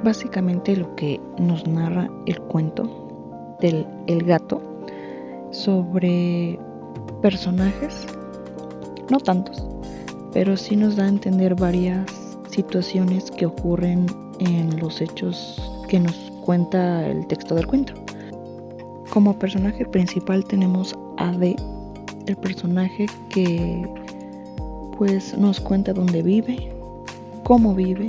básicamente lo que nos narra el cuento del El gato sobre personajes, no tantos, pero sí nos da a entender varias situaciones que ocurren en los hechos que nos cuenta el texto del cuento. Como personaje principal tenemos a D, el personaje que pues nos cuenta dónde vive, cómo vive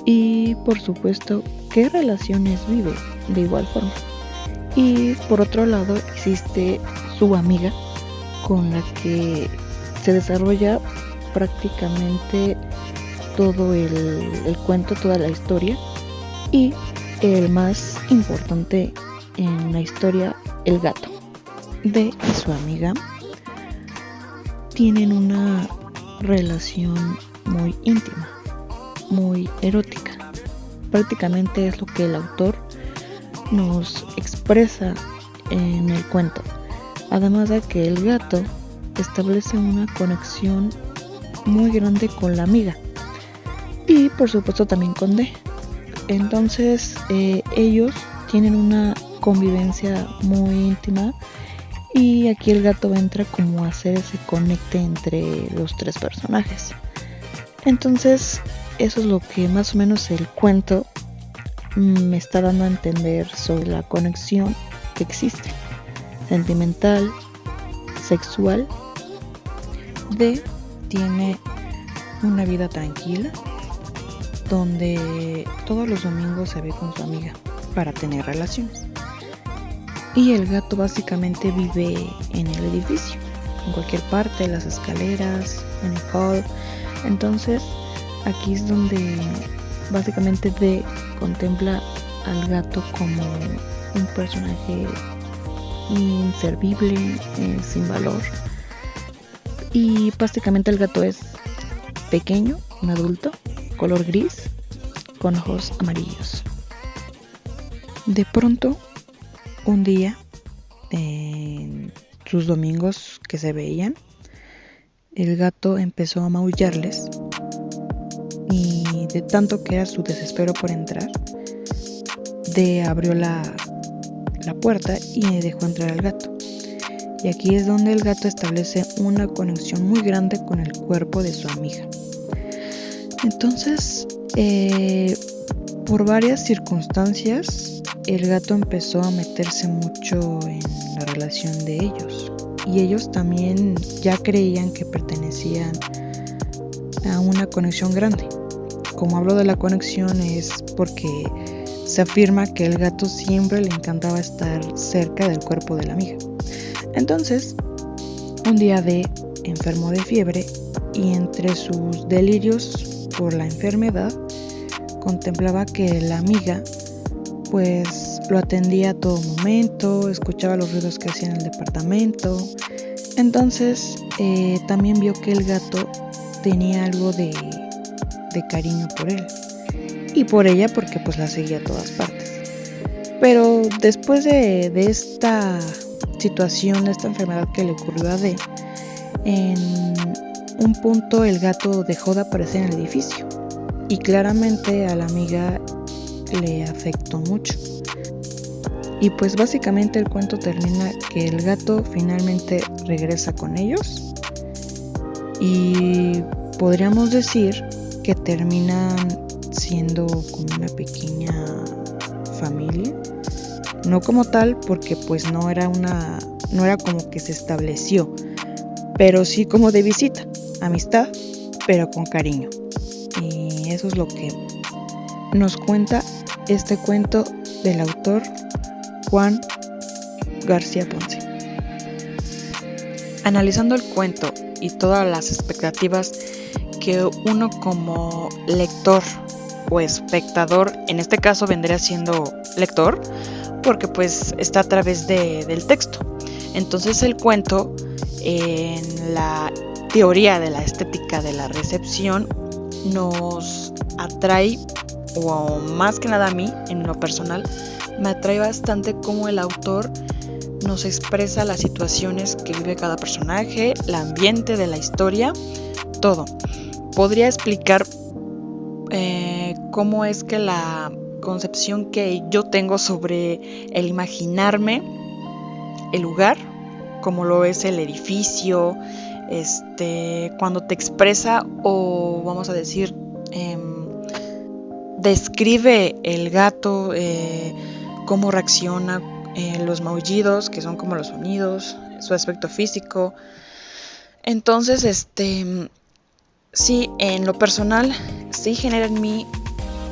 y por supuesto qué relaciones vive de igual forma. Y por otro lado existe su amiga con la que se desarrolla prácticamente todo el cuento, toda la historia, y el más importante en la historia, el gato. D y su amiga tienen una relación muy íntima, muy erótica. Prácticamente es lo que el autor nos expresa en el cuento. Además de que el gato establece una conexión muy grande con la amiga y por supuesto también con D. Entonces ellos tienen una convivencia muy íntima y aquí el gato entra como a hacer ese conecte entre los tres personajes. Entonces eso es lo que más o menos el cuento me está dando a entender sobre la conexión que existe, sentimental, sexual. D tiene una vida tranquila donde todos los domingos se ve con su amiga para tener relaciones. Y el gato básicamente vive en el edificio, en cualquier parte, en las escaleras, en el hall. Entonces aquí es donde básicamente D contempla al gato como un personaje inservible, sin valor. Y básicamente el gato es pequeño, un adulto, color gris, con ojos amarillos. De pronto, un día, en sus domingos que se veían, el gato empezó a maullarles y de tanto que era su desespero por entrar, D abrió la puerta y dejó entrar al gato. Y aquí es donde el gato establece una conexión muy grande con el cuerpo de su amiga. Entonces, por varias circunstancias, el gato empezó a meterse mucho en la relación de ellos. Y ellos también ya creían que pertenecían a una conexión grande. Como hablo de la conexión es porque se afirma que el gato siempre le encantaba estar cerca del cuerpo de la amiga. Entonces, un día D enfermó de fiebre y entre sus delirios por la enfermedad contemplaba que la amiga pues lo atendía a todo momento, escuchaba los ruidos que hacía en el departamento. Entonces también vio que el gato tenía algo de cariño por él y por ella porque pues la seguía a todas partes. Pero después de esta situación, de esta enfermedad que le ocurrió a D, en un punto el gato dejó de aparecer en el edificio y claramente a la amiga le afectó mucho. Y pues básicamente el cuento termina que el gato finalmente regresa con ellos y podríamos decir que terminan siendo como una pequeña familia. No como tal, porque pues no era como que se estableció, pero sí como de visita, amistad, pero con cariño. Y eso es lo que nos cuenta este cuento del autor Juan García Ponce. Analizando el cuento y todas las expectativas que uno como lector o espectador, en este caso vendría siendo lector, porque pues está a través del texto. Entonces el cuento, en la teoría de la estética de la recepción, nos atrae, o más que nada a mí, en lo personal, me atrae bastante cómo el autor nos expresa las situaciones que vive cada personaje, el ambiente de la historia, todo. Podría explicar cómo es que la concepción que yo tengo sobre el imaginarme el lugar, como lo es el edificio, cuando te expresa o vamos a decir describe el gato, cómo reacciona, los maullidos, que son como los sonidos, su aspecto físico. Entonces, sí, en lo personal, sí genera en mí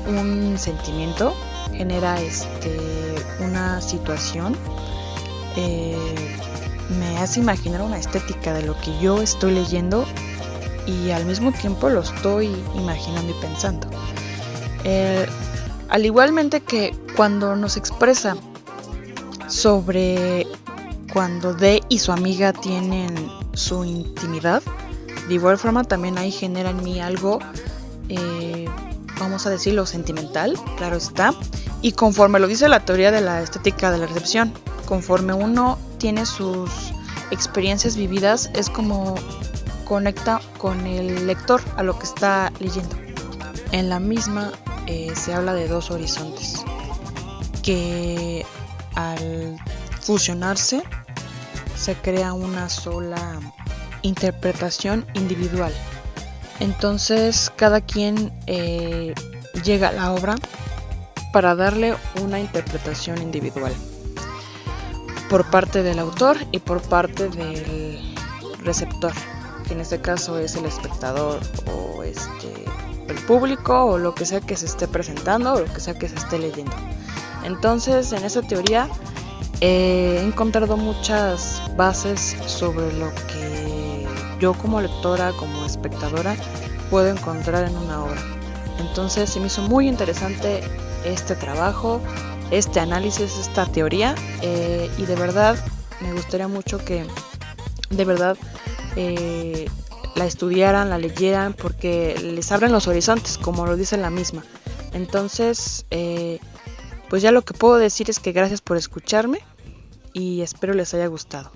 un sentimiento, genera una situación, me hace imaginar una estética de lo que yo estoy leyendo y al mismo tiempo lo estoy imaginando y pensando. Al igualmente que cuando nos expresa sobre cuando Dee y su amiga tienen su intimidad, de igual forma también ahí genera en mí algo, vamos a decirlo, sentimental, claro está, y conforme lo dice la teoría de la estética de la recepción, conforme uno tiene sus experiencias vividas, es como conecta con el lector a lo que está leyendo. En la misma se habla de dos horizontes que al fusionarse se crea una sola interpretación individual. Entonces cada quien llega a la obra para darle una interpretación individual por parte del autor y por parte del receptor, que en este caso es el espectador o el público o lo que sea que se esté presentando o lo que sea que se esté leyendo. Entonces en esa teoría he encontrado muchas bases sobre lo que yo como lectora, como espectadora, puedo encontrar en una obra. Entonces se me hizo muy interesante este trabajo, este análisis, esta teoría, y de verdad me gustaría mucho que de verdad la estudiaran, la leyeran, porque les abren los horizontes, como lo dice la misma. Entonces, pues ya lo que puedo decir es que gracias por escucharme y espero les haya gustado.